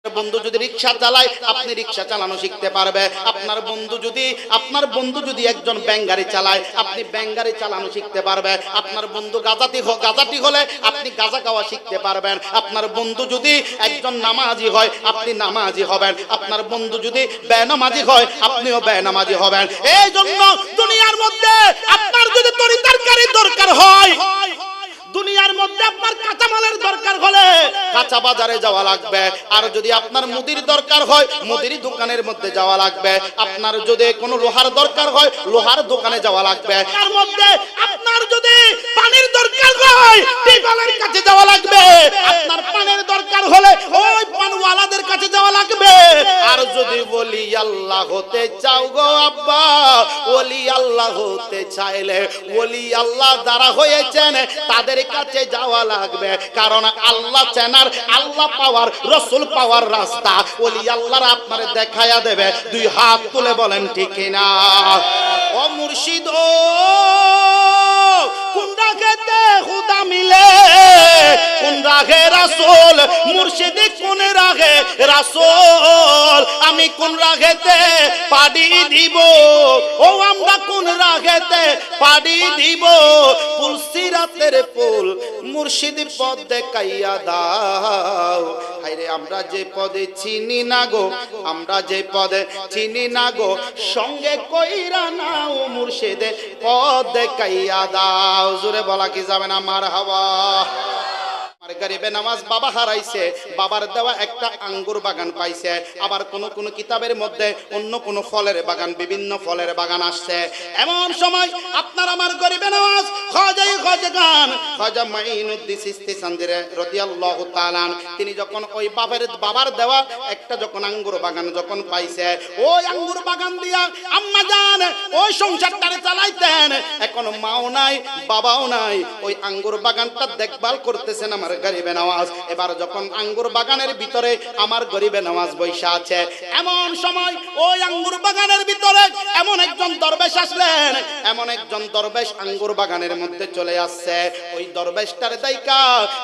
বন্ধু যদি রিকশা চালায় আপনি রিকশা চালানো শিখতে পারবে। আপনার বন্ধু যদি একজন ব্যাংক গাড়ি চালায় আপনি ব্যাংক গাড়ি চালানো শিখতে পারবে। আপনার বন্ধু গাজাটি হলে আপনি গাজা খাওয়া শিখতে পারবেন। আপনার বন্ধু যদি একজন নামাজি হয় আপনি নামাজি হবেন। আপনার বন্ধু যদি বেনামাজি হয় আপনিও বেনামাজি হবেন। এই জন্য দুনিয়ার মধ্যে আপনার যদি তরকারি দরকার হয়, দুনিয়ার মধ্যে আপনার কাঁচামালের দরকার হলে কাঁচা বাজারে যাওয়া লাগবে। আর যদি আপনার মুদির দরকার হয় মুদির দোকানের মধ্যে যাওয়া লাগবে। আপনার যদি কোনো লোহার দরকার হয় লোহার দোকানে যাওয়া লাগবে। তার মধ্যে আপনার যদি পানির দরকার হয় টিউবওয়েলের কাছে যাওয়া লাগবে। আপনার পানির দরকার হলে ওই পানওয়ালাদের কাছে যাওয়া লাগবে। আর যদি ওলি আল্লাহ হতে চাও গো আব্বা, ওলি আল্লাহ হতে চাইলে ওলি আল্লাহ যারা হয়েছেন তাদের কাছে যাওয়া লাগবে। কারণ আল্লাহ চেনার, আল্লাহ পাওয়ার, রাসূল পাওয়ার রাস্তা ওলি আল্লাহর আপনারে দেখায়া দেবে। দুই হাত তুলে বলেন ঠিক না? ও মুর্শিদ ও কোন রাগেতে খুদা মিলে, কোন রাগে রাসূল, মুর্শিদি কোন রাগে রাসূল, আমি কোন রাগেতে পাড়ি দিব, ও আমরা কোন রাগেতে পাড়ি দিব। পুল সিরাতের পুল মুর্শিদ পদ দেখাইয়া দাও। হায়রে আমরা যে পদে চিনি না গো, আমরা যে পদে চিনি না গো, সঙ্গে কইরা নাও মুর্শিদে পদ দেখাইয়া দাও। জোরে বলা কি যাবে না মারহাবা? গরিবে নামাজ বাবা হারাইছে, বাবার দেওয়া একটা আঙ্গুর বাগান পাইছে। আবার কোন কিতাবের মধ্যে অন্য কোন ফলের বাগান, বিভিন্ন ফলের বাগান আসছে। এমন সময় আপনার আমার গরিবে নামাজ খাজা মাইনুদ্দিন চিশতি সান্দিরে রাদিয়াল্লাহু তাআলা তিনি যখন ওই বাবার দেওয়া একটা যখন আঙ্গুর বাগান যখন পাইছে, ওই আঙ্গুর বাগান দিয়া আম্মা জান ওই সংসারটারে চালাইতেন। এখন মাও নাই বাবাও নাই, ওই আঙ্গুর বাগানটা দেখভাল করতেছেন আমার গরিবে নওয়াজ। এবার যখন আঙ্গুর বাগানের ভিতরে আমার গরিবে নওয়াজ বৈশা আছে, এমন সময় ওই আঙ্গুর বাগানের ভিতরে এমন একজন দরবেশ আসলেন। এমন একজন দরবেশ আঙ্গুর বাগানের মধ্যে চলে আসছে। ওই দরবেশটার দাইকা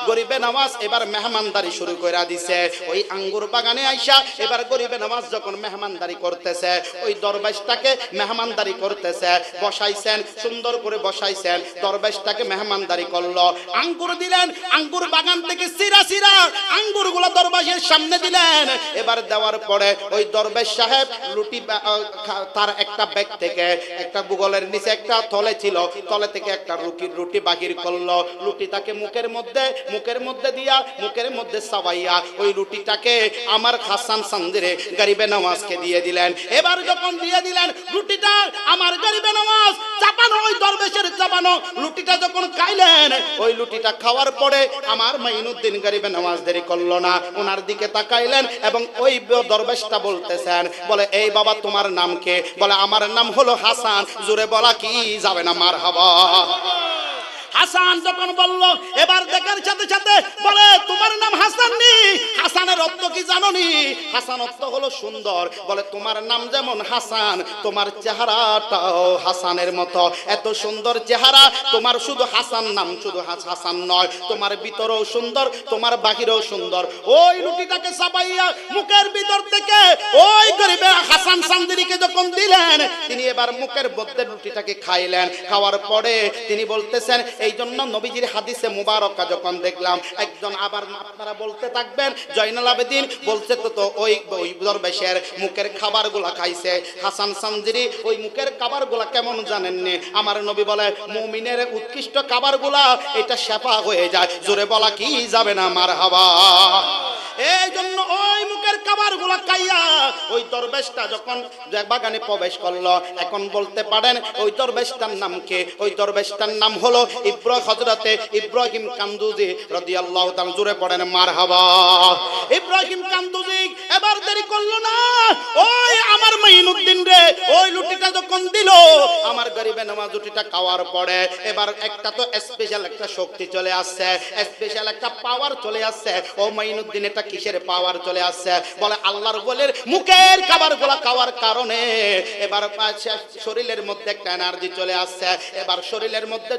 গরিবে নওয়াজ এবার মেহমানদারি শুরু করে দিছে। ওই আঙ্গুর বাগানে আইসা এবার গরিবে নওয়াজ যখন মেহমানদারি করতেছে, ওই দরবেশটাকে মেহমানদারি করতেছে, বসাইছেন, সুন্দর করে বসাইছেন, দরবেশটাকে মেহমানদারি করলো, আঙ্গুর দিলেন, আঙ্গুর বাগান থেকে সিরা আঙ্গুরগুলো দরবেশের সামনে দিলেন। এবার দেওয়ার পরে ওই দরবেশ সাহেব রুটি তার একটা ব্যাগ থেকে একটা বুগলের নিচে একটা থলে ছিল, থলে থেকে একটা রুটি বাহির করলো। রুটিটাকে মুখের মধ্যে দিয়া মুখের মধ্যে চাবাইয়া ওই রুটিটাকে আমার হাসান সান্দিরে গরিবে নওয়াজকে দিয়ে দিলেন। এবার যখন দিয়ে দিলেন রুটিটা আমার গরিবে নওয়াজ চাপানো, ওই দরবেশের চাপানো রুটিটা যখন খাইলেন, ওই রুটিটা খাওয়ার পরে আমার মাইনুদ্দিন গরিবে নওয়াজ দেরি করলো না, ওনার দিকে তাকাইলেন এবং ওই দরবেশটা বলতেছেন, বলে এই বাবা তোমার নাম কে? বলে আমার নাম হলো হাসান। জোরে বলা কি যাবে না মারহাবা? হাসান যখন বলল, এবার দেখার সাথে সাথে বলে তোমার নাম হাসান নি? হাসানের অর্থ কি জানো নি? হাসান অর্থ হলো সুন্দর। বলে তোমার নাম যেমন হাসান, তোমার চেহারাটাও হাসানের মতো, এত সুন্দর চেহারা তোমার। শুধু হাসান নাম, শুধু হাসান নয়, তোমার ভিতরেও সুন্দর, তোমার বাহিরেও সুন্দর। ওই রুটিটাকে চাপাইয়া মুখের ভিতর থেকে ওই গরিবে হাসান সান্দিরিকে যখন দিলেন, তিনি এবার মুখের মধ্যে রুটিটাকে খাইলেন। খাওয়ার পরে তিনি বলতেছেন, এই জন্য নবীজির হাদিসে মুবারকা যখন দেখলাম একজন, আবার আপনারা বলতে থাকবেন জয়নুল আবেদিন বলছে তো ওই দরবেশের মুখের খাবারগুলা খাইছে হাসান সান্দিরি। ওই মুখের খাবারগুলা কেমন জানেননি? আমার নবী বলে মুমিনের উৎকৃষ্ট খাবারগুলা এটা শেফা হয়ে যায়। জোরে বলা কি যাবে না মারহাবা? এই জন্য ওই মুখের খাবারগুলা খাইয়া ওই দরবেশটা যখন বাগানে প্রবেশ করলো, এখন বলতে পারেন ওই দরবেশটার নাম কে? ওই দরবেশটার নাম হলো হযরতে ইব্রাহিম কান্দুজি রাদিয়াল্লাহু তাআলা। জোরে পড়েন মারহাবা। ইব্রাহিম কান্দুজি এবার দেরি করলো না, ওই আমার মাইনুদ্দিন রে ওই রুটিটা যখন দিল, আমার গরিবে নামাজ রুটিটা খাওয়ার পরে এবার একটা তো স্পেশাল একটা শক্তি চলে আসছে, স্পেশাল একটা পাওয়ার চলে আসছে। ও মাইনুদ্দিন, এটা কিসের পাওয়ার চলে আসছে? বলে আল্লাহর ওলির মুখের খাবারগুলো খাওয়ার কারণে এবার শরীরের মধ্যে একটা এনার্জি চলে আসছে। এবার শরীরের মধ্যে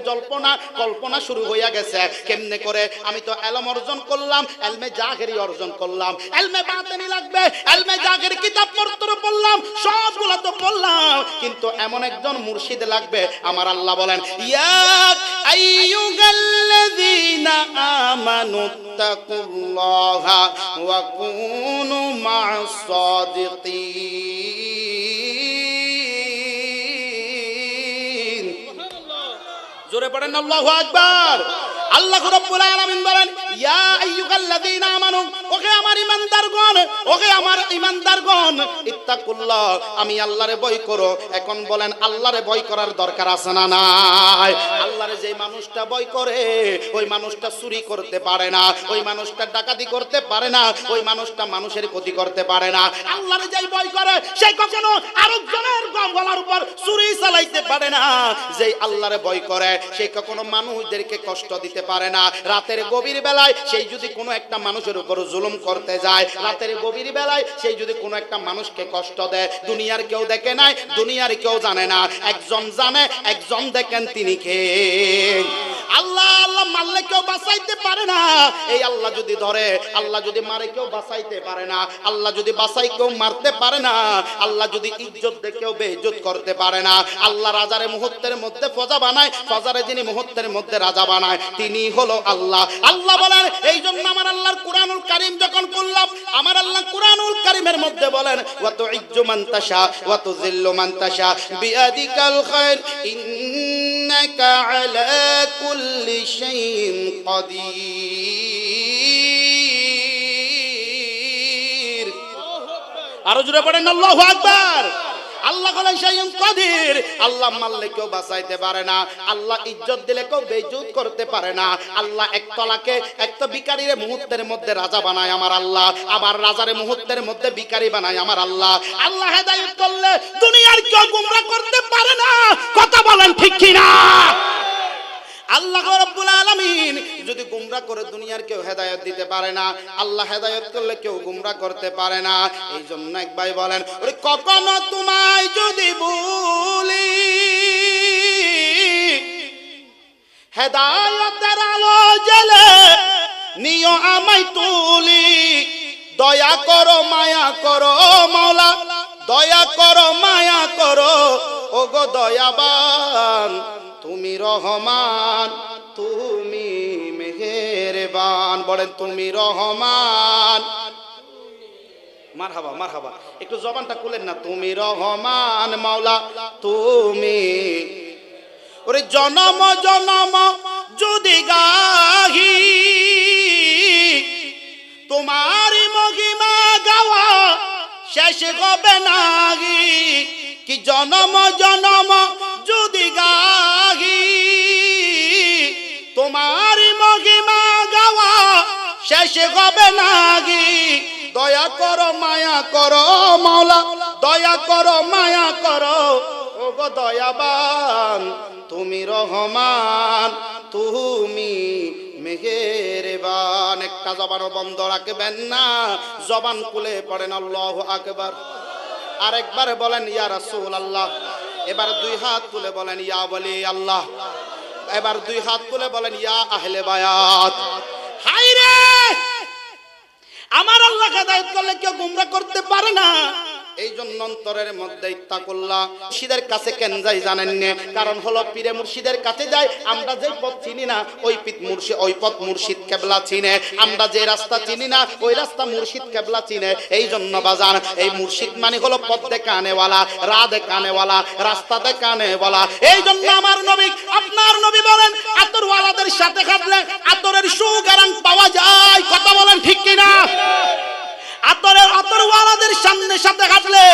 কল্পনা শুরু হইয়া গেছে। কেমনে করে? আমি তো এলম অর্জন করলাম, এলমে জাহেরি অর্জন করলাম, এলমে বাতিনি লাগবে, এলমে জাহেরি কিতাব পড়তে পড়লাম, সবগুলা তো পড়লাম, কিন্তু এমন একজন মুর্শিদ লাগবে। আমার আল্লাহ বলেন, ইয়া আইয়ুহাল্লাযীনা আমানু তাকুল্লাহা ওয়া কুনু মা'আস সাদিকিন। জোরে পড়েন আল্লাহু আকবার। আল্লাহ রাব্বুল আলামিন বলেন, ইয়া আইয়ুহাল্লাযীনা আমানু, ওহে আমার ঈমানদারগণ, ওহে আমার ঈমানদারগণ, ইত্তাকুল্লাহ, আমি আল্লাহরে ভয় করো। এখন বলেন, আল্লাহরে ভয় করার দরকার আছে না নাই? আল্লাহরে যে মানুষটা ভয় করে ওই মানুষটা চুরি করতে পারে না, ওই মানুষটা ডাকাতি করতে পারে না, ওই মানুষটা মানুষের ক্ষতি করতে পারে না। আল্লাহরে যে ভয় করে সে কখনো আরেকজনের গলার উপর চুরি চালাইতে পারে না। যে আল্লাহরে ভয় করে সে কখনো মানুষদেরকে কষ্ট দিতে পারে না। রাতের গভীর বেলায় সেই যদি কোনো একটা মানুষের উপর জুলুম করতে যায়, রাতের গভীর বেলায় সেই যদি কোনো একটা মানুষকে কষ্ট দেয়, দুনিয়ার কেউ দেখে নাই, দুনিয়ার কেউ জানে না, একজন জানে, একজন দেখেন, তিনি কে? আল্লাহ। আল্লাহ মারলে কেউ বাঁচাইতে পারে না। এই আল্লাহ যদি ধরে, আল্লাহ যদি মারে কেউ বাঁচাইতে পারে না। আল্লাহ যদি বাঁচাই কেউ মারতে পারে না। আল্লাহ যদি ইজ্জত দিয়ে কেউ বেইজ্জত করতে পারে না। আল্লাহ রাজারে মুহূর্তের মধ্যে ফজা বানায়, ফজারে যিনি মুহূর্তের মধ্যে রাজা বানায় তিনি হলো আল্লাহ। আল্লাহ বলেন, এই জন্য আমার আল্লাহর কুরআনুল কারীম যখন করলাম, আমার আল্লাহ কুরআনুল কারীমের মধ্যে বলেন, ওয়া তুইজ্জু মান তাশা ওয়া তুযিল্লু মান তাশা বিয়াদিকাল খায়র ইন্নাকা আলা কুল্লি শাইইন কাদির। আরো জোরে পড়েন আল্লাহু আকবার। আল্লাহ বলেন শাইউন কাদির। আল্লাহ মারলে কেউ বাঁচাইতে পারে না, আল্লাহ ইজ্জত দিলে কেউ বেইজ্জত করতে পারে না। আল্লাহ এক তলাকে একটা ভিখারির মুহূর্তের মধ্যে রাজা বানায় আমার আল্লাহ, আবার রাজার মুহূর্তের মধ্যে ভিখারি বানায় আমার আল্লাহ। আল্লাহ হেদায়েত করলে দুনিয়ার কেউ গোমরা করতে পারে না। কথা বলেন ঠিক কি না? আল্লাহ রাব্বুল আলামিন যদি গোমরা করে দুনিয়ার কেউ হেদায়েত দিতে পারে না। আল্লাহ হেদায়েত করলে কেউ গোমরা করতে পারে না। এই জন্য এক ভাই বলেন, ওরে কখনো তোমায় যদি ভুলি, হেদায়েতের আলো জ্বেলে নিও আমায় তুলি। দয়া করো মায়া করো মাওলা, দয়া করো মায়া করো, ওগো দয়াবান তুমি রহমান, তুমি মেহেরবান। বলেন, তুমি রহমান। মারহাবা মারহাবা, একটু জবানটা খুলেন না। তুমি রহমান মাওলা, তুমি। ওরে জনম জনম যদি গাহি তোমারি মহিমা গাওয়া শেষ হবে নাহি। কি জনম জনম যদি গাহি তোমারি মহিমা গাওয়া শেষ হবে নাহি। দয়া করো মায়া করো মাওলা, দয়া করো মায়া করো, ওগো দয়াবান তুমি রহমান, তুমি মেহেরবান। একটা জবানও বন্ধ রাখবেন না, জবান খুলে পড়েন আল্লাহু আকবার। আরেকবার বলেন ইয়া রাসূলুল্লাহ। এবার দুই হাত তুলে বলেন ইয়া ওলি আল্লাহ। এবার দুই হাত তুলে বলেন ইয়া আহলে বায়াত। হায়রে, আমার আল্লাহ হেদায়েত করলে কেউ গোমরা করতে পারে না। এই জন্য অন্তরের মধ্যে ইত্তাকুল্লাহ। মুর্শিদের কাছে কেন যাই জানেন না? কারণ হলো পীরে মুর্শিদের কাছে যাই আমরা যে পথ চিনি না ওই পথ মুর্শিদ কেবলা চিনে। আমরা যে রাস্তা চিনি না ওই রাস্তা মুর্শিদ কেবলা চিনে। এই জন্য বাজান, এই মুর্শিদ মানে হলো পথ দেখানেওয়ালা, রাহ দেখানেওয়ালা, রাস্তা দেখানেওয়ালা। এই জন্য আমার নবী, আপনার নবী বলেন, আতরওয়ালাদের সাথে খাটলে আতরের সুগন্ধ পাওয়া যায়। কথা বলেন ঠিক কিনা? আতর আতরওয়ালাদের সামনে সাথে হাঁটলে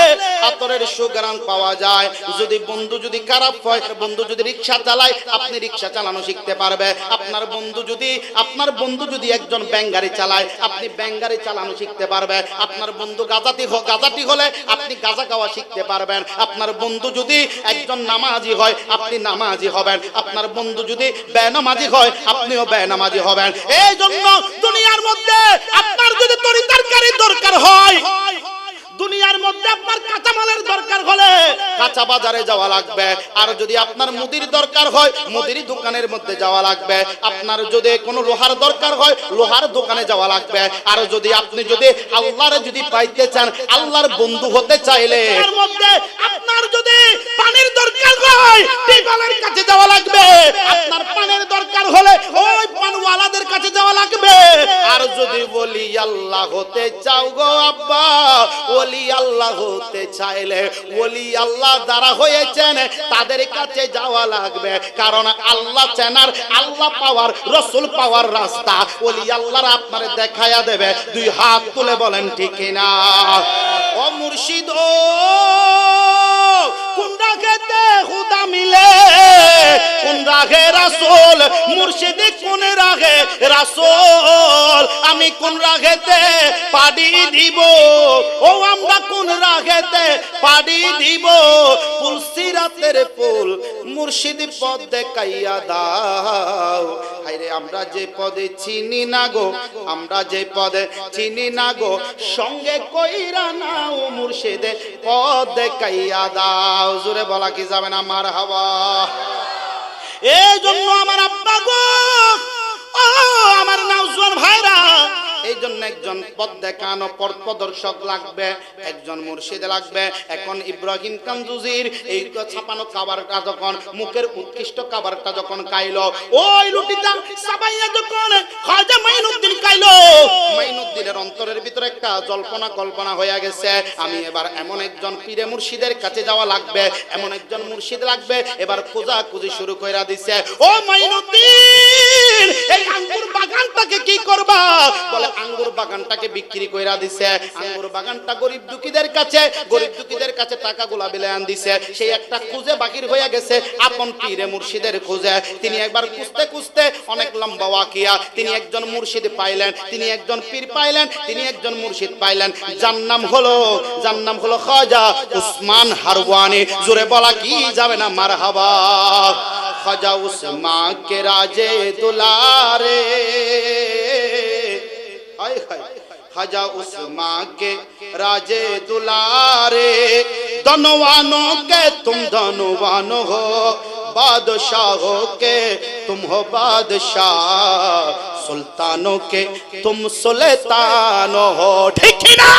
আতরের সুগন্ধ পাওয়া যায়। যদি বন্ধু যদি খারাপ হয়, বন্ধু যদি রিকশা চালায়, আপনি রিকশা চালানো শিখতে পারবে। আপনার বন্ধু যদি একজন ব্যাংগাড়ি চালায়, আপনি ব্যাংগাড়ি চালানো শিখতে পারবে। আপনার বন্ধু গাজাটি হলে আপনি গাজা খাওয়া শিখতে পারবেন। আপনার বন্ধু যদি একজন নামাজি হয়, আপনি নামাজি হবেন। আপনার বন্ধু যদি বেনামাজি হয়, আপনিও বেনামাজি হবেন। এই জন্য দুনিয়ার মধ্যে আপনার যদি তরকারি দরকার হয়, দুনিয়ার মধ্যে আপনার কাঁচামালের দরকার হলে কাঁচা বাজারে যাওয়া লাগবে। আর যদি আপনার মুদির দরকার হয়, মুদির দোকানের মধ্যে যাওয়া লাগবে। আপনার যদি কোনো লোহার দরকার হয়, লোহার দোকানে যাওয়া লাগবে। আর যদি আপনি যদি আল্লাহরে যদি পাইতে চান, আল্লাহর বন্ধু হতে চাইলে এর মধ্যে আপনার যদি পানির দরকার হয়, টিউবওয়েলের কাছে যাওয়া লাগবে। আপনার পানির দরকার হলে ওই পানওয়ালাদের কাছে যাওয়া লাগবে। আর যদি বলি আল্লাহ হতে চাও গো আব্বা, ওলি আল্লাহ হতে চাইলে ওলি আল্লাহ যারা হয়েছেন তাদের কাছে যাওয়া লাগবে। কারণ আল্লাহ চেনার, আল্লাহ পাওয়ার, রসুল পাওয়ার রাস্তা ওলি আল্লাহর আপনারে দেখায়া দেবে। দুই হাত তুলে বলেন ঠিক কিনা? ও মুর্শিদ ও কোন রাগেতে খুদা মিলে, কোন রাগে রাসূল মুর্শিদ, কোন রাগে রাসূল আমি কোন রাগেতে পাড়ি দিব। ও আমরা কোন রাগেতে পাড়ি দিব। পুল সিরাতের পুল মুর্শিদ পদ দেখাইয়া দাও। হায়রে আমরা যে পদে চিনি না গো, আমরা যে পদে চিনি না গো, সঙ্গে কইরা নাও মুর্শিদে পদ দেখাইয়া দাও। জোরে বলা কি যাবে না মারহাবা? এই জন্য আমার আব্বা গো, ও আমার নওজোয়ান ভাইরা, এই জন্য একজন পথ দেখানো পথপ্রদর্শক লাগবে, একজন মুর্শিদ লাগবে। এখন ইব্রাহিম কাঞ্জুজির এই ছাপানো খাবারটা যখন, মুখের উৎকৃষ্ট খাবারটা যখন খাইলো, ওই রুটিটা সাবাইয়া যখন খাজা মাইনুদ্দিন খাইলো, মাইনুদ্দিনের অন্তরের ভিতরে একটা জল্পনা কল্পনা হয়ে গেছে, আমি এবার এমন একজন পীরে মুর্শিদের কাছে যাওয়া লাগবে, এমন একজন মুর্শিদ লাগবে। এবার খোঁজাখুঁজি শুরু কইরা দিছে। ও মাইনুদ্দিন, এই আঙ্গুর বাগানটাকে কি করবা? বলে আঙ্গুর বাগানটাকে বিক্রি কইরা দিছে। আঙ্গুর বাগানটা গরিব দুঃখীদের কাছে টাকাগুলা বিলান দিছে। সেই একটা খুঁজে বাকির হয়ে গেছে আপন পীরে মুর্শিদের খুঁজে। তিনি একবার খুঁজতে খুঁজতে অনেক লম্বা ওয়াকিয়া, তিনি একজন মুর্শিদ পাইলেন, তিনি একজন পীর পাইলেন, তিনি একজন মুর্শিদ পাইলেন। যার নাম হলো খাজা উসমান হারওয়ানি। জোরে বলা কি যাবে না মারহাবা? খাজা উসমান কে রাজে দুলারে, खाजा उस्मान के राजे दुलारे, धनवानों के तुम धनवान हो, बादशाहों के तुम हो बादशाह, सुल्तानों के तुम सुल्तान हो। ठीक है ना?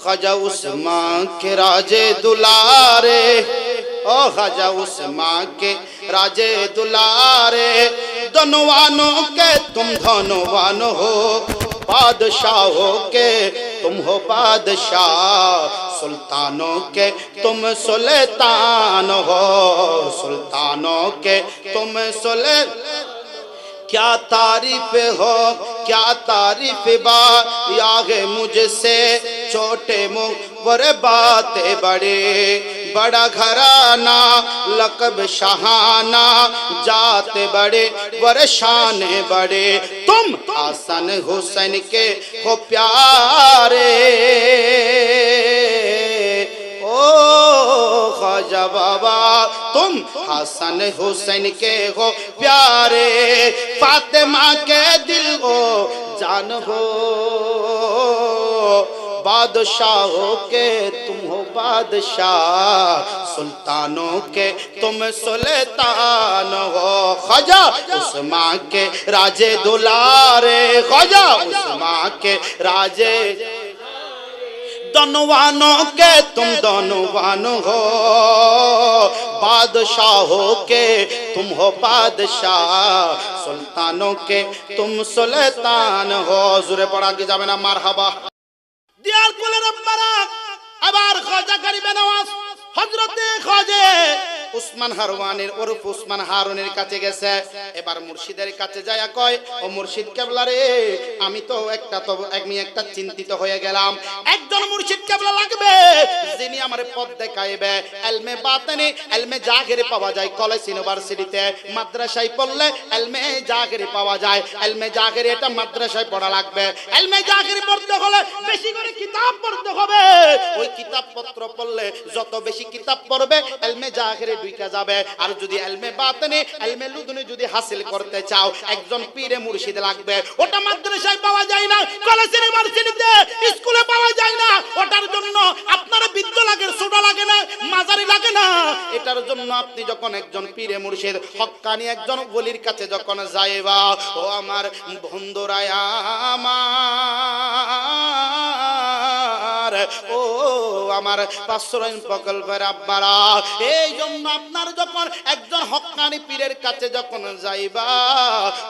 खाजा उस्मान के राजे दुलारे, ओ खाजा उस्मान के राजे दुलारे, धनवानों के तुम धनवान हो, बादशाहों के तुम हो बादशाह, सुल्तानों के तुम सुल्तान हो, सुल्तानों के तुम क्या तारीफ हो, क्या तारीफ बा यागे मुझसे, छोटे मुँह बड़े बातें बड़े, बड़ा घराना लकब शहाना, जाते बड़े वरशाने बड़े, तुम हसन हुसैन के हो प्यारे। ओ ख्वाजा बाबा तुम हसन हुसैन के हो प्यारे, फातिमा के दिल हो जान हो, बादशाहों के तुम हो बादशाह, सुल्तानों के तुम सुल्तान हो, ख्वाजा उस्मान के राजे दुलारे, ख्वाजा उस्मान के राजे, धनवानों के तुम धनवान हो, बादशाहों के तुम हो बादशाह, सुल्तानों के तुम सुल्तान हो। जुरे पड़ा की जावे ना मारहाबा। दियार कुल रब्बारा আবার খাজা গরিবে নওয়াজ হযরতে খাজা উসমান হারওয়ানির ওরফ উসমান হারুনের কাছে গেছে। এবার মুর্শিদের কাছে যায় কয়, ও মুর্শিদ কেবলা রে, আমি একটা চিন্তিত হয়ে গেলাম। একজন মুর্শিদ কেবলা লাগবে যিনি আমার পথ দেখাইবে। ইলমে বাতিনি ইলমে জাহিরি পাওয়া যায় কলেজ ইউনিভার্সিটিতে, মাদ্রাসায় পড়লে ইলমে জাহিরি পাওয়া যায়। ইলমে জাহিরি এটা মাদ্রাসায় পড়া লাগবে। ইলমে জাহিরি পড়তে হলে বেশি করে কিতাব পড়তে হবে। ওই কিতাব পত্র পড়লে যত বেশি কিতাব পড়বে ইলমে জাহিরি ঢুকে যাবে। আর যদি ইলমে বাতিনি ইলমে লুদুনি যদি হাসিল করতে চাও, একজন পীরে মুর্শিদ লাগবে। ওটা মাদ্রাসায় পাওয়া যায় না, কলেজ ইউনিভার্সিটিতে স্কুলে পাওয়া যায় না। ওটার জন্য আপনার বিদ্যা লাগে, সোডা লাগে না, মাজারি লাগে না। এটার জন্য আপনি যখন একজন পীরে মুর্শিদ হক্কানি একজন ওলির কাছে যখন যাইবা, ও আমার বন্ধুরা আমার, ও আমার পাঁচশোরাইন প্রকল্পের আব্বারা, এই জন্য আপনার যখন একজন হক্কানি পীরের কাছে যখন যাইবা,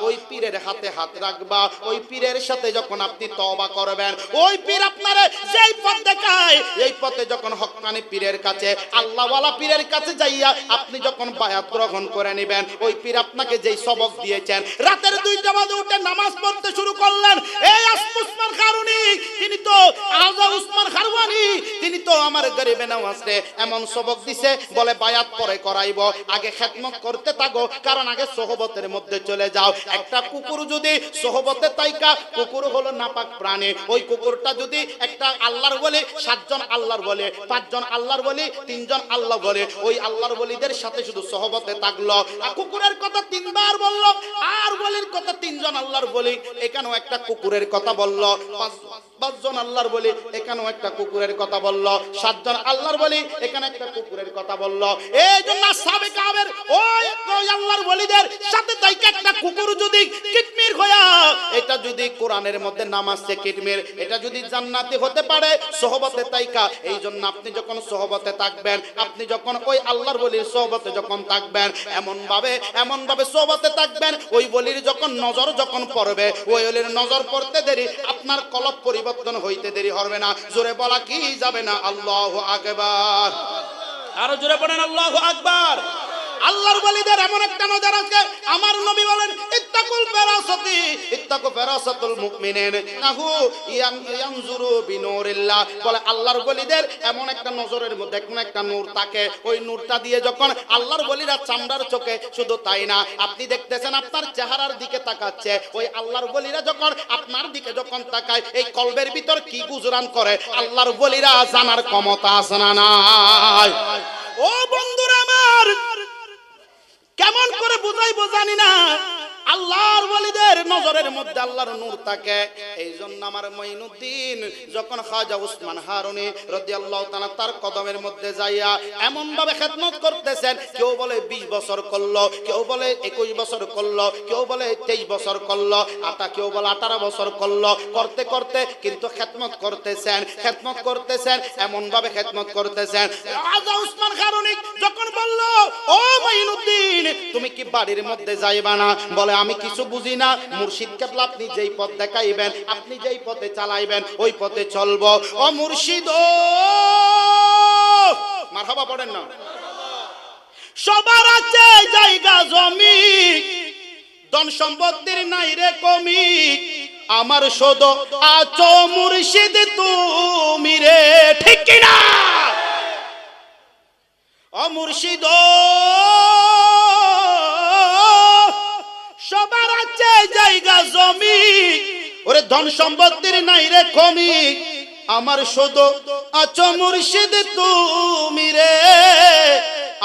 ওই পীরের হাতে হাত রাখবা। ওই পীরের সাথে যখন আপনি তওবা করবেন, ওই পীর আপনার যেই পথ দেখায়, এই পথে যখন হক্কানি পীরের কাছে, আল্লাহওয়ালা পীরের কাছে যাইয়া আপনি যখন বায়াত গ্রহণ করে নেবেন, ওই পীর আপনাকে যেই সবক দিয়েছেন, রাতের 2টা বাজে উঠে নামাজ পড়তে শুরু করলেন। এই উসমান হারুনি, তিনি তো আজা উসমান হারওয়ানি, তিনি তো আমার গরিবে নওয়াজে এমন সবক দিছে, বলে বায়াত পরে করাইব, আগে খেদমত করতে থাকো, কারণ আগে সোহবতের মধ্যে চলে যাও। একটা কুকুর যদি সোহবতে তাইকা, কুকুর হলো নাপাক প্রাণী, ওই কুকুরটা যদি একটা আল্লাহর বলে, 7 জন আল্লাহর বলে, 5 জন আল্লাহর বলে, 3 জন আল্লাহ বলে, ওই আল্লাহর বলিদের সাথে শুধু সোহবতে থাকলো, কুকুরের কথা 3 বার বললো, আর বলির কথা 3 জন আল্লাহর বলি, এখানেও একটা কুকুরের কথা বললো, 5 জন আল্লাহর বলি, এখানেও একটা কুকুরের কথা বললো, 7 জন আল্লাহর বলি, এখানে একটা কুকুরের কথা বললো। এই জন্য সাহাবে কাবের ওই আল্লাহর বলিদের সাথে তাইকা একটা কুকুর যদি কিটমির হয়া, এটা যদি কোরআনের মধ্যে নাম আছে কিটমির, এটা যদি জান্নাতি হতে পারে সোহবতে তাইকা। এই জন্য আপনি যখন সোহবতে থাকবেন, আপনি যখন ওই আল্লাহর বলির সোহবতে যখন থাকবেন, এমন ভাবে সোহবতে থাকবেন, ওই বলির যখন নজর যখন পড়বে, ওই বলির নজর পড়তে দেরি, আপনার কলব পরিবর্তন হইতে দেরি হবে না। জোরে বলা কি যাবে না? আল্লাহু আকবার। আরো জোরে পড়েন আল্লাহু আকবার। আল্লাহর ওয়ালিদের এমন একটা নজর আছে, আমার নবী বলেন ইত্তাকুল ফিরাসাতি, ইত্তাকু ফিরাসাতুল মুমিনিন নাহু ইয়ানজুরু বিনুরিল্লাহ। বলে আল্লাহর ওয়ালিদের এমন একটা নজরের মধ্যে এমন একটা নূর থাকে, ওই নূরটা দিয়ে যখন আল্লাহর ওয়ালিরা চামড়ার চোখে, শুধু তাই না, আপনি দেখতেছেন আপনার চেহারার দিকে তাকাচ্ছে, ওই আল্লাহর ওয়ালিরা যখন আপনার দিকে যখন তাকায়, এই কলবের ভিতর কি গুজরান করে আল্লাহর ওয়ালিরা জানার ক্ষমতা আছে না নাই? ও বন্ধুরা আমার, কেমন করে বুঝাইবো জানি না, আল্লাহর ওয়ালিদের নজরের মধ্যে আল্লাহর নূর থাকে। এই জন্য আমার মঈনুদ্দিন যখন খাজা উসমান হারুনি রাদিয়াল্লাহু তাআলা তার কদমের মধ্যে যাইয়া এমন ভাবে খেদমত করতেছেন, কেউ বলে 20 বছর করলো, কেউ বলে 21 বছর করলো, কেউ বলে 23 বছর করলো, কেউ বলে 18 বছর করলো, করতে করতে কিন্তু খেদমত করতেছেন, এমন ভাবে খেদমত করতেছেন। খাজা উসমান হারুনি যখন বলল, ও মঈনুদ্দিন তুমি কি বাড়ির মধ্যে যাইবা না? বলে আমি কিছু বুঝি না, মুর্শিদ কেবলা আপনি যেই পথ দেখাইবেন, আপনি যেই পথে চালাইবেন, ওই পথে চলবো। ও মুর্শিদ ও মারহাবা পড়েন না। সবার আছে জায়গা জমি, ধন সম্পত্তির নাই রে কমি, আমার শুধু আছো মুর্শিদ তুমি রে, ঠিক কি না? ও মুর্শিদ সবার আছে জায়গা জমি, ওরে ধন সম্পত্তির নাই রে কমি, আমার শুধু আছো মুর্শিদ তুমি রে,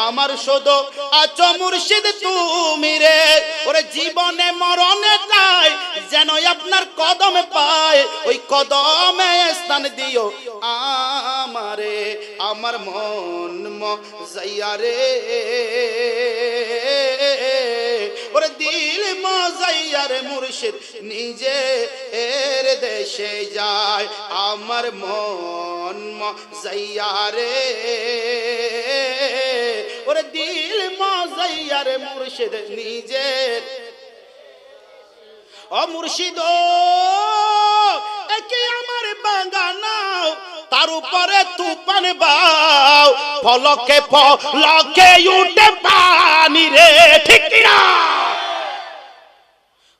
আমার শুধু আছো মুর্শিদ তুমি রে। ওরে জীবনে মরণে চাই যেন আপনার কদমে পায়, ওই কদমে স্থান দিও আমারে, আমার মন মজাইয়া রে, ওরে দিল মজাইয়া রে মুর্শিদ নিজে এর দেশে যায়, আমার মন মজাইয়া রে, ওরে দিল মজাইয়া রে মুর্শিদ নিজে। ও মুর্শিদ একে আমার বাগানাও তার উপরে তুফান বাও, ফলকে ফলকে উঠে পানি রে, ঠিক কিনা?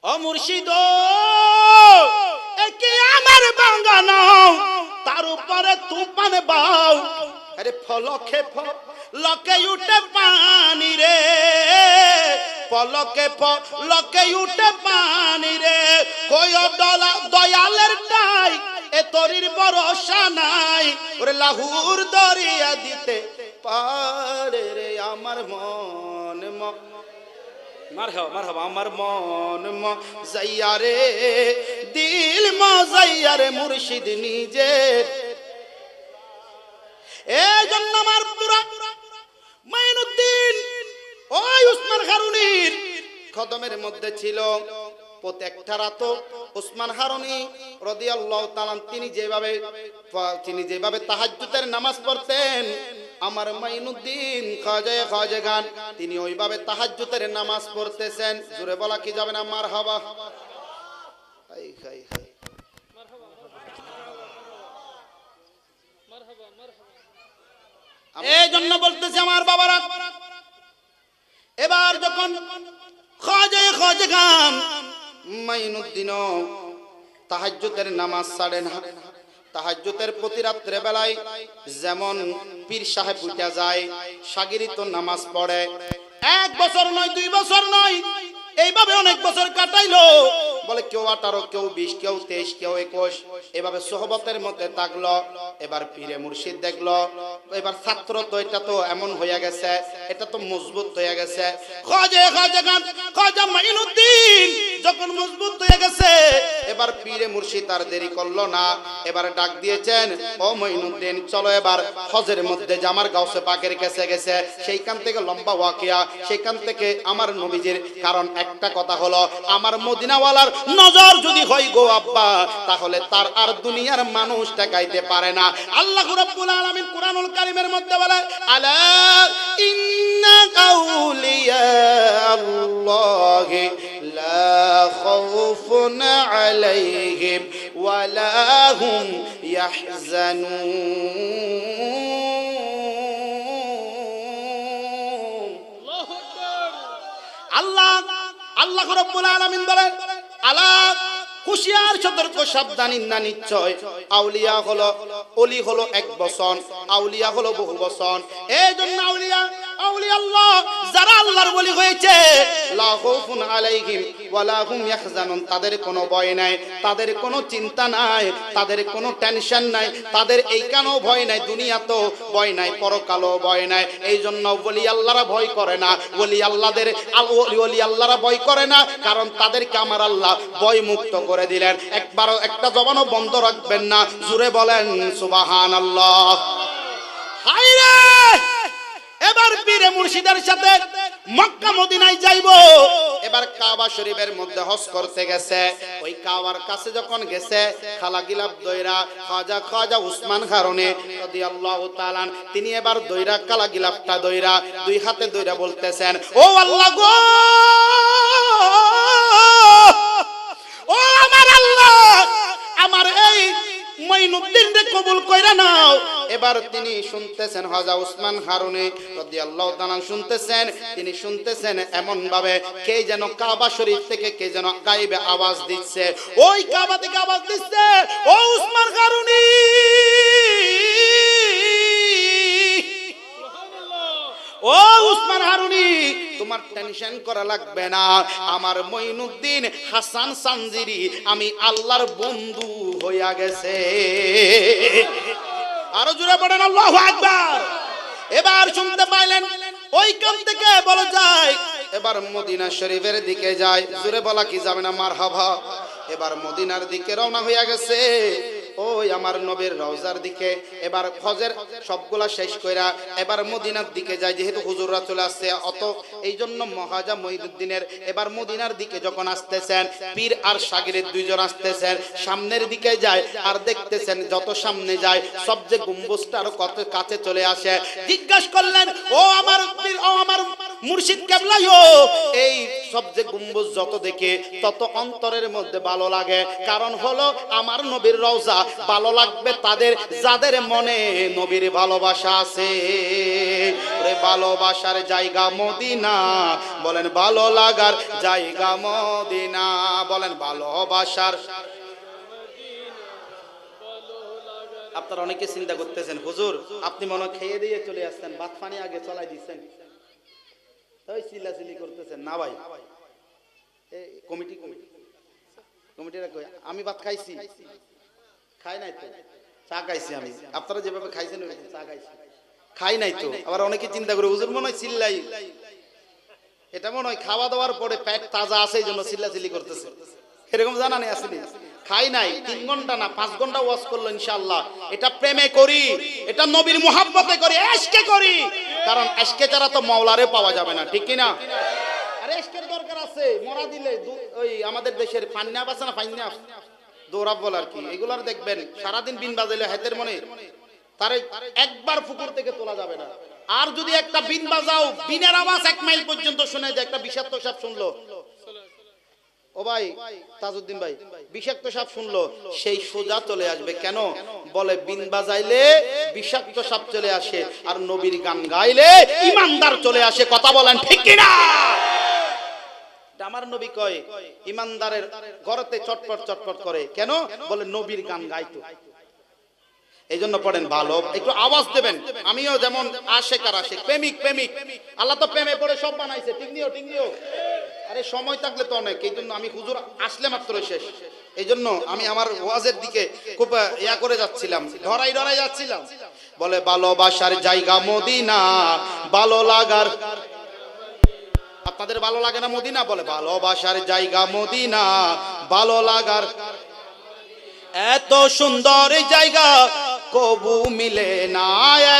ও মুর্শিদ একে আমার বাঙ্গানো, তার উপরে তুফান বাও, আরে ফলকে ফলকে উঠে পানি রে, ফলকে ফলকে উঠে পানি রে, কই দয়ালের ডাই এ তরির ভরসা নাই, ওরে লাহুর দরিয়া দিতে পারে রে আমার মন মারহাবা আমার মন যাইয়া রে, দিল যাইয়া রে মুর্শিদ নিজের। এই জন্য আমার পুরা মাইনুদ্দিন ওই উসমান হারুনির কদমের মধ্যে ছিল। প্রত্যেকটা রাত উসমান হারুনি রাদিয়াল্লাহু তাআলা তিনি যেভাবে তাহাজ্জুদের নামাজ পড়তেন, আমার মাইনুদ্দিন খাজা তিনি ওইভাবে তাহাজ্জুদের নামাজ পড়তেছেন। জোরে বলা কি যাবে না? মারহাবা। এই জন্য বলতেছি আমার বাবারা, এবার যখন খাজা খান মাইনুদ্দিন তাহাজ্জুদের নামাজ ছাড়ে না, তাহাজ্জুদের প্রতি রাত্রে বেলায় যেমন পীর সাহেব উঠা যায়, সাগিরি তো নামাজ পড়ে। 1 বছর নয়, 2 বছর নয়, এইভাবে অনেক বছর কাটাইলো। বলে কেউ 18, কেউ 20, কেউ 23, কেউ 21, এভাবে সোহবতের মধ্যে থাকলো। এবার পীরে মুর্শিদ দেখলো এবার ছাত্র তো এটা তো এমন হয়ে গেছে, এটা তো মজবুত হয়ে গেছে। খাজা মাইনুদ্দিন যখন মজবুত হয়ে গেছে, এবার পীরে মুর্শিদ আর দেরি করলো না, এবার ডাক দিয়েছেন, ও মাইনুদ্দিন চলো এবার হজের মধ্যে যে আমার গাউসে পাকের কাছে গেছে, সেইখান থেকে লম্বা ওয়াকিয়া, সেইখান থেকে আমার নবীজির। কারণ একটা কথা হলো, আমার মদিনাওয়ালার নজর যদি হয় গো আব্বা, তাহলে তার আর দুনিয়ার মানুষ ঠেকাইতে পারে না। আল্লাহ রাব্বুল আলামিন কুরআনুল কারীমের মধ্যে বলে, আলা ইন্না আউলিয়া আল্লাহি লা খাউফুন আলাইহিম ওয়া লা হুম ইয়াহজানুন। আল্লাহ রাব্বুল আলামিন বলেন, আলা হুশিয়ার, সতর্ক, সাবধান, ইন্না নিশ্চয় আউলিয়া হলো, ওলি হলো 1 বছর, আউলিয়া হলো বহু বছর। এই জন্য আউলিয়া আল্লাহ যারা আল্লাহর ওলি হয়েছে, লা খাউফুন আলাইহিম ওয়া লা হুম ইয়াহজানুন, তাদের কোনো ভয় নাই, তাদের কোনো চিন্তা নাই, তাদের কোনো টেনশন নাই, তাদের এই কানো ভয় নাই, দুনিয়া তো ভয় নাই, পরকালও ভয় নাই। এই জন্য ওলি আল্লাহরা ভয় করে না, ওলি আল্লাহরা ভয় করে না, কারণ তাদেরকে আমার আল্লাহ ভয় মুক্ত করে দিলেন। একবারও একটা জবানও বন্ধ রাখবেন না, জুড়ে বলেন সুবহানাল্লাহ। হায়রে এবার পীরে মুর্শিদের সাথে মক্কা মদিনায় যাইবো। এবার কাবা শরীফের মধ্যে হজ করতে গেছে। ওই কাবার কাছে যখন গেছে, খালা গিলাফ দইরা খাজা উসমান হারুনি রাদিয়াল্লাহু তাআলা তিনি এবার দইরা কালা গিলাফটা দইরা 2 হাতে দইরা বলতেছেন, ও আল্লাহ গো, ও আমার আল্লাহ, আমার এই মাইনুদ্দিন রে কবুল কইরা নাও। এবার তিনি শুনতেছেন, খাজা উসমান হারুনি রাদিয়াল্লাহু তাআলা শুনতেছেন, তিনি শুনতেছেন এমন ভাবে কে যেন কাবা শরীফ থেকে কে যেন গায়েবে আওয়াজ দিচ্ছে। ওই কাবা থেকে আওয়াজ দিচ্ছে, ও উসমান হারুনি, ও উসমান হারুনি, তোমার টেনশন করা লাগবে না, আমার মাইনুদ্দিন হাসান সানজিরি আমি আল্লাহর বন্ধু হইয়া গেছে। আরো জোরে পড়েন আল্লাহু আকবার। এবার শুনতে পাইলেন ওইখান থেকে বলা যায় এবার মদিনা শরীফের দিকে যায়, জোরে বলা কি যাবে না? মারহাবা। এবার মদিনার দিকে রওনা হইয়া গেছে, ওই আমার নবীর রওজার দিকে। এবার হজের সবগুলা শেষ কইরা এবার মদিনার দিকে যায়, যেহেতু হুজুররা চলে আসছে, অত এই জন্য মহাজা মঈনুদ্দিনের এবার মদিনার দিকে যখন আসতেছেন, পীর আর শাগিরের 2 জন আসতেছেন, সামনের দিকে যায় আর দেখতেছেন যত সামনে যায় সবচেয়ে গম্বুজটা আরো কত কাছে চলে আসে। জিজ্ঞাসা করলেন, ও আমার পীর, ও আমার মুর্শিদ কেবলায়ো, এই সবচেয়ে গম্বুজ যত দেখে তত অন্তরের মধ্যে ভালো লাগে, কারণ হলো আমার নবীর রওজা, ভালো লাগবে তাদের যাদের মনে নবীর ভালোবাসা আছে। ওরে ভালোবাসার জায়গা মদিনা, বলেন ভালো লাগার জায়গা মদিনা, বলেন ভালোবাসার। আপনারা অনেকে চিন্তা করতেছেন, হুজুর আপনি মনে খেয়ে দিয়ে চলে আসছেন, ভাত পানি আগে চলাই দিচ্ছেন, ওই চিল্লাচিল্লি করতেছেন। না ভাই, কমিটিরা কই, আমি ভাত খাইছি, খাই নাই তো, চা খাইছি আমি, আপনারা যেভাবে খাইছেন ওইরকম চা খাইছি, খাই নাই তো। আবার অনেকে চিন্তা করে হুজুর মনে হয় চিল্লাই, এটা মনে হয় খাওয়া দাওয়ার পরে পেট তাজা আছে এই জন্য চিল্লাচিল্লি করতেছে, এরকম জানা নেই আসলে। খাই নাই 3 ঘন্টা না 5 ঘন্টা ওয়াজ করলো ইনশাআল্লাহ। এটা প্রেমে করি, এটা নবীর মুহাব্বতে করি, ইশকে করি। কারণ ইশকে ছাড়া তো মাওলারে পাওয়া যাবে না, ঠিক কি না? আরে ইশকের দরকার আছে, মরা দিলে ওই আমাদের দেশের ফান্না আছে না, ফান্না দৌড়াব বল আর কি, এগুলার দেখবেন সারাদিন বিন বাজাইলে হাতের মনে তারে একবার পুকুর থেকে তোলা যাবে না। আর যদি একটা বিন বাজাও, বিনের আওয়াজ 1 মাইল পর্যন্ত শুনে যায়, একটা বিষাক্ত সাপ শুনলো, ও ভাই তাজউদ্দিন ভাই, বিষাক্ত সাপ শুনলো, সেই সোজা চলে আসবে। কেন বলে বিন বাজাইলে বিষাক্ত সাপ চলে আসে, আর নবীর গান গাইলে ইমানদার চলে আসে। কথা বলেন ঠিক কি না? আমার নবী কয় ইমানদারের ঘরেতে চটপট চটপট করে, কেন বলে নবীর গান গাইতো। এই জন্য পড়েন ভালো, একটু আওয়াজ দেবেন। আমিও যেমন আশেক আর আশেক, প্রেমিক প্রেমিক, আল্লাহ তো প্রেমে পড়ে সব বানাইছে, ঠিক নিও ঠিক নিও। আরে সময় থাকলে তো অনেক, এই জন্য আমি হুজুর আসলে মাত্র শেষ, এই জন্য আমি আমার ওয়াজের দিকে খুব ইয়া করে যাচ্ছিলাম, ধরাই ধরাই যাচ্ছিলাম। বলে ভালোবাসার জায়গা মদিনা, ভালো লাগার, আপনাদের ভালো লাগে না মদিনা? বলে ভালোবাসার জায়গা মদিনা, ভালো লাগার। এত সুন্দর জায়গা কবু মিলে না,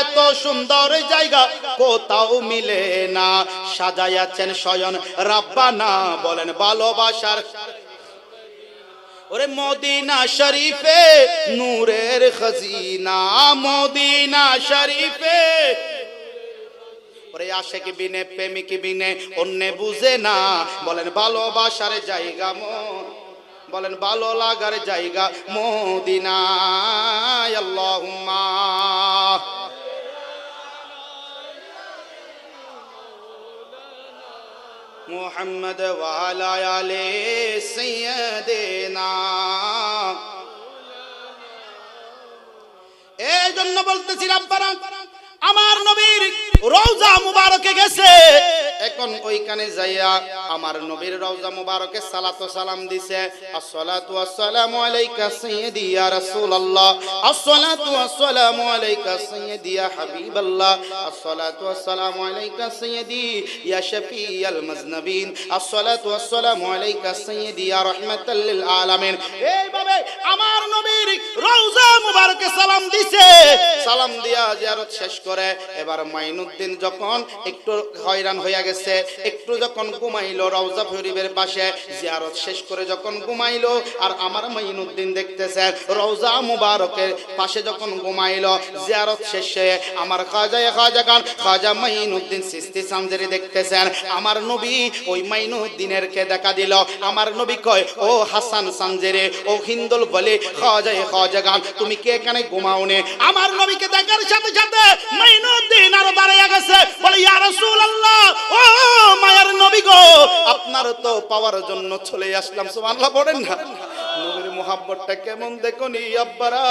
এত সুন্দর জায়গা কোথাও মিলে না, সাজাইয়াছেন স্বয়ং রাব্বানা, বলেন ভালোবাসার। ওরে মদিনা শরীফে নূরের খাজিনা, মদিনা শরীফে। ওরে আশেক বিনে প্রেমিক বিনে অন্য বুঝে না, বলেন ভালোবাসার জায়গা বলেন ভালো লাগার জায়গা মদিনা। আল্লাহুম্মা মুহাম্মদ ওয়া আলা আলি সাইয়্যিদিনা। এই জন্য বলতেছি রাব্বানা, আমার নবীর রওজা মুবারকে গেছে, এখন ওইখানে যাইয়া আমার নবীর রওজা মুবারকে সালাত ও সালাম দিছে। আসসালাতু ওয়াসসালামু আলাইকা সাইয়্যিদি ইয়া রাসূলুল্লাহ, আসসালাতু ওয়াসসালামু আলাইকা সাইয়্যিদি ইয়া হাবিবাল্লাহ, আসসালাতু ওয়াসসালামু আলাইকা সাইয়্যিদি ইয়া শাফিয়াল মুজনাবিন, আসসালাতু ওয়াসসালামু আলাইকা সাইয়্যিদি ইয়া রাহমাতাল লিল আলামিন। এইভাবে আমার নবীর রওজা মুবারকে সালাম দিছে। সালাম দিয়া জিয়ারত শেষ করে এবার মাইনুদ্দিন যখন একটু হয়রান হইয়া গেছে, একটু যখন ঘুমাইলো রওজা শরীফের পাশে, জিয়ারত শেষ করে যখন ঘুমাইলো, আর আমার মাইনুদ্দিন দেখতেছে রওজা মুবারকের পাশে যখন ঘুমাইলো, জিয়ারত শেষে আমার খাজা গান খাজা মাইনুদ্দিন চিশতি সানজারি দেখতেছেন আমার নবী ওই মাইনুদ্দিনের কে দেখা দিল। আমার নবী কয়, ও হাসান সানজারি, ও হিন্দুল বলে খাজা গান, তুমি কে এখানে ঘুমাও নে? আমার নবীকে দেখার সাথে সাথে মাইনুদ্দিন আরো দাঁড়িয়ে গেছে, বলে ইয়া রাসূলুল্লাহ, ও মায়ের নবী গো, আপনার তো পাওয়ার জন্য চলে আসলাম। সুবহানাল্লাহ পড়েন না? নবীর মুহাব্বতটা কেমন দেখনি আব্বারা,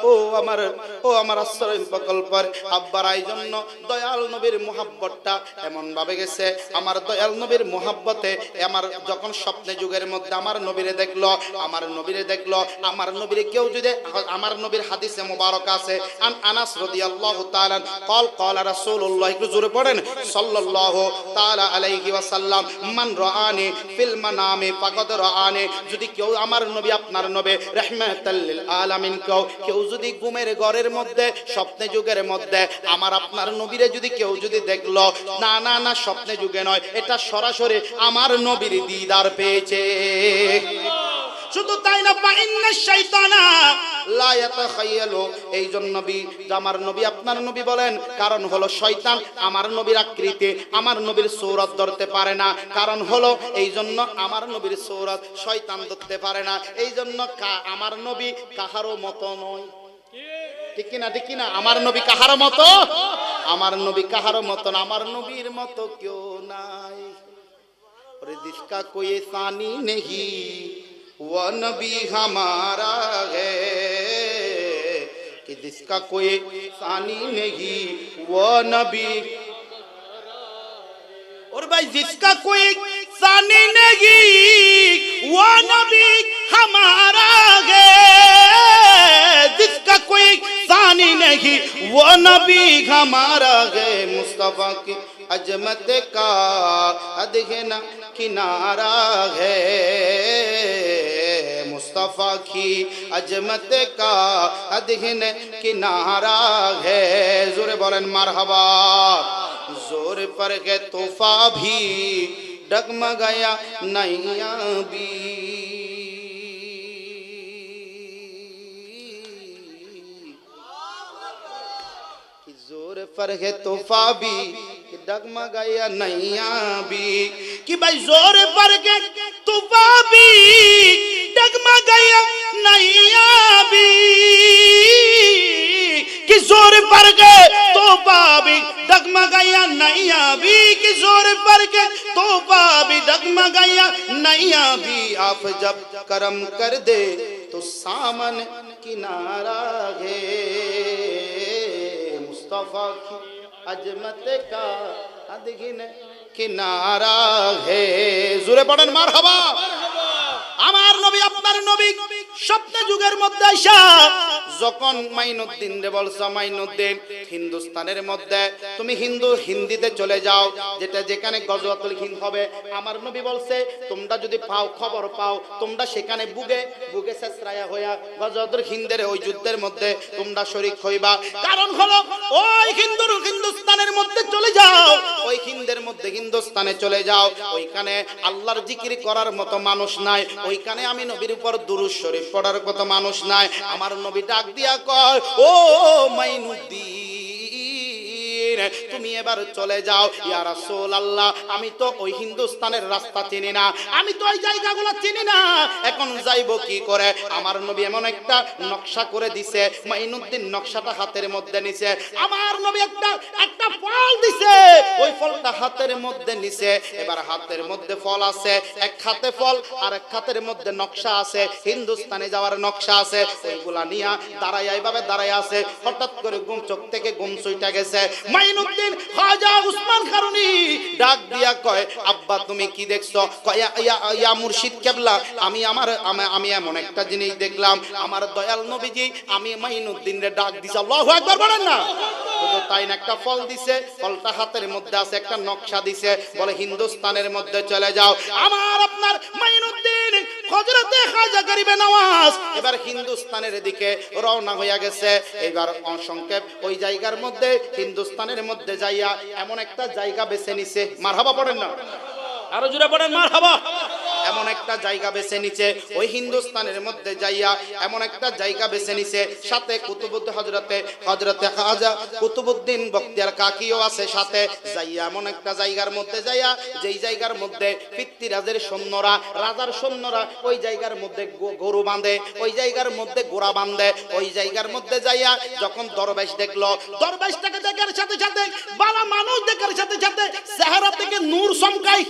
ও আমার আশ্রয় প্রকল্পের আব্বারা। এই জন্য দয়াল নবীর মুহাব্বতটা এমন ভাবে গেছে, আমার দয়াল নবীর মুহাব্বতে আমার যখন স্বপ্নে যুগের মধ্যে আমার নবীরে দেখলো, আমার নবীরে কেউ যদি, আমার নবীর হাদিসে মুবারক আছে, আনাস রাদিয়াল্লাহু তাআলা قال رسول الله, একটু জোরে পড়েন, সাল্লাল্লাহু তাআলা আলাইহি ওয়াসাল্লাম, মান রাআনি ফিল মানামি ফাকাদ রাআনি। যদি কেউ আমার নবী আপনার নবী রাহমাতাল লিল আলামিন কেউ যদি ঘুমের ঘরের মধ্যে স্বপ্নে যুগের মধ্যে আমার আপনার নবীরে যদি কেউ যদি দেখলো, না স্বপ্নে যুগে নয়, এটা সরাসরি আমার নবীর দিদার পেয়েছে। শুধু তাই না, ফাইন্না শাইতানা লা ইয়াতাখায়্যালু, এইজন্য নবী, আমার নবী আপনার নবী বলেন, কারণ হলো শয়তান আমার নবীর আকৃতি, আমার নবীর সূরত ধরতে পারে না। কারণ হলো এইজন্য আমার নবীর সূরত শয়তান ধরতে পারে না। এইজন্য আমার নবী কাহারও মতো নয়। ঠিক কিনা, ঠিক কিনা? আমার নবী কাহারও মতো, আমার নবী কাহারও মতো না, আমার নবীর মতো কেউ নাই। और जिसका कोई सानी नहीं वो नबी हमारा है, कि जिसका कोई सानी नहीं वो नबी, और भाई जिसका कोई सानी नहीं वो नबी हमारा है, जिसका कोई सानी नहीं वो नबी हमारा है, मुस्तफा की अजमत का अदघना किनारा है, मुस्तफा की अजमत का अदघन किनारा है। जोरे बोलें मरहबा, जोर पर के तोहफा भी डगमगाया नैया भी, जोर पर है तोहफा भी डगमगाया नैया भी, कि भाई जोर पर के तोहफा भी डगमगाया नैया भी, कि जोर पर के तोहफा भी डगमगाया नैया भी, कि जोर पर के तोहफा भी डगमगाया नैया भी। आप जब करम कर दे तो सामन किनारा है, मुस्तफा की अजमत का अदघन किनारा है। जोरे पड़ेन मारहाबा। আমার নবী আপনার নবী স্বপ্ন যুগের মধ্যে আইসা যখন মাইনুদ্দিন রে বলছে, মাইনুদ্দিন হিন্দুস্তানের মধ্যে তুমি হিন্দিতে চলে যাও, যেটা যেখানে গজওয়াতুল হিন্দ হবে। আমার নবী বলছে তোমরা যদি পাও, খবর পাও, তোমরা সেখানে বুগে শেষরায়া হইয়া গজওয়াতুল হিন্দের ওই যুদ্ধের মধ্যে তোমরা শরীক হইবা। কারণ হলো ওই হিন্দুস্তানের মধ্যে চলে যাও, ওই হিন্দের মধ্যে হিন্দুস্তানে চলে যাও, ওইখানে আল্লাহর জিকির করার মতো মানুষ নাই, ওইখানে আমি নবীর উপর দুরূদ শরীফ পড়ার কত মানুষ নাই। আমার নবী ডাক দিয়া কয়, ও মাইনুদ্দিন তুমি এবার চলে যাও। ইয়া রাসূলুল্লাহ, আমি তো ওই হিন্দুস্তানের রাস্তা চিনি না, আমি তো ওই জায়গাগুলো চিনি না, এখন যাইবো কি করে? আমার নবী এমন একটা নকশা করে দিছে, মাইনুদ্দিন নকশাটা হাতের মধ্যে নিছে। আমার নবী একটা ফল দিছে, ওই ফলটা হাতের মধ্যে নিছে। এবার হাতের মধ্যে ফল আছে, এক হাতে ফল আর এক হাতের মধ্যে নকশা আছে, হিন্দুস্তানে যাওয়ার নকশা আছে। ওইগুলা নিয়া দাঁড়ায় এইভাবে দাঁড়ায় আছে। হঠাৎ করে চোখ থেকে ঘুম ছুটে গেছে। মাইনুদ্দিন খাজা উসমান কারুনি ডাক দিয়া কয়, আব্বা তুমি কি দেখছো? কয়, ইয়া মুর্শিদ কেবলা, আমি এমন একটা জিনিস দেখলাম, আমার দয়াল নবীজি আমি মাইনুদ্দিন রে ডাক দিছে। আল্লাহু আকবার বলেন না। শুধু তাই না, একটা ফল দিছে, ফলটা হাতের মধ্যে আছে, একটা নকশা দিছে, বলে হিন্দুস্তানের মধ্যে চলে যাও। আমার আপনার মাইনুদ্দিন হযরতে খাজা গরিবে নওয়াজ এবার হিন্দুস্তানের দিকে রওনা হইয়া গেছে। এবার সংক্ষেপ ওই জায়গার মধ্যে হিন্দুস্তানের মধ্যে যাইয়া এমন একটা জায়গা বেছে নিছে। মারহাবা পড়েন না, আরো জোরে পড়েন মারহাবা। এমন একটা জায়গা বেছে নিছে, ওই হিন্দুস্তানের মধ্যে যাইয়া এমন একটা জায়গা বেছে নিছে, সাথে কুতুবুদ্দিন হযরতে খাজা কুতুবুদ্দিন বখতিয়ার কাকিও আছে সাথে। যাইয়া এমন একটা জায়গার মধ্যে যাইয়া, যেই জায়গার মধ্যে পৃথ্বীরাজের সৈন্যরা, রাজার সৈন্যরা ওই জায়গার মধ্যে গরু বাঁধে, ওই জায়গার মধ্যে ঘোড়া বাঁধে। ওই জায়গার মধ্যে যাইয়া যখন দরবেশ দেখলো, দরবেশটাকে দেখার সাথে সাথে, বালা মানুষ দেখার সাথে সাথে চেহারা থেকে নূর চমকায়।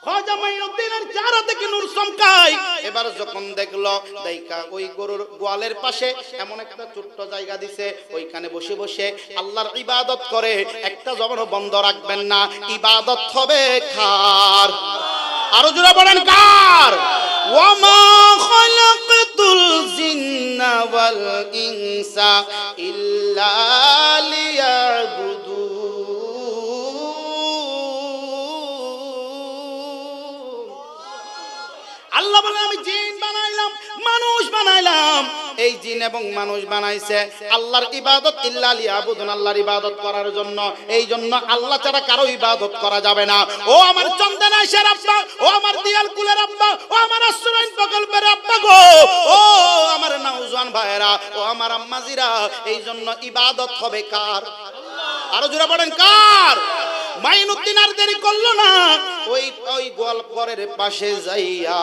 খাজা মাইনুদ্দিনের চেহারা থেকে নূর চমকায়। এবার যখন দেখলো, দেখা ওই গরুর গোয়ালের পাশে এমন একটা ছোট্ট জায়গা দিছে, ওইখানে বসে বসে আল্লাহর ইবাদত করে। একটা জবানও বন্ধ রাখবেন না, ইবাদত হবে কার? আরো জোরে বলেন কার? ওয়ামা খালাকতুল জিন্না ওয়াল ইনসা ইল্লা লিয়াবুদুন। আল্লাহ বলে আমি জিন বানাইলাম, মানুষ বানাইলাম এই জিন এবং মানুষ বানাইছে আল্লাহর ইবাদত ইল্লা লিয়াবুদুন, আল্লাহর ইবাদত করার জন্য। এই জন্য আল্লাহ ছাড়া কারো ইবাদত করা যাবে না। ও আমার চন্দনা শের আব্বা, ও আমার দিয়ালকুলের আব্বা, ও আমার আসরাইন প্রকল্পের আব্বা গো, ও আমার নওজোয়ান ভাইরা, ও আমার আম্মাজিরা, এই জন্য ইবাদত হবে কার? আরো জোরে পড়েন কার? মাইনুদ্দিন আর দেরি করলো না, ওই গোয়ালঘরের পাশে যাইয়া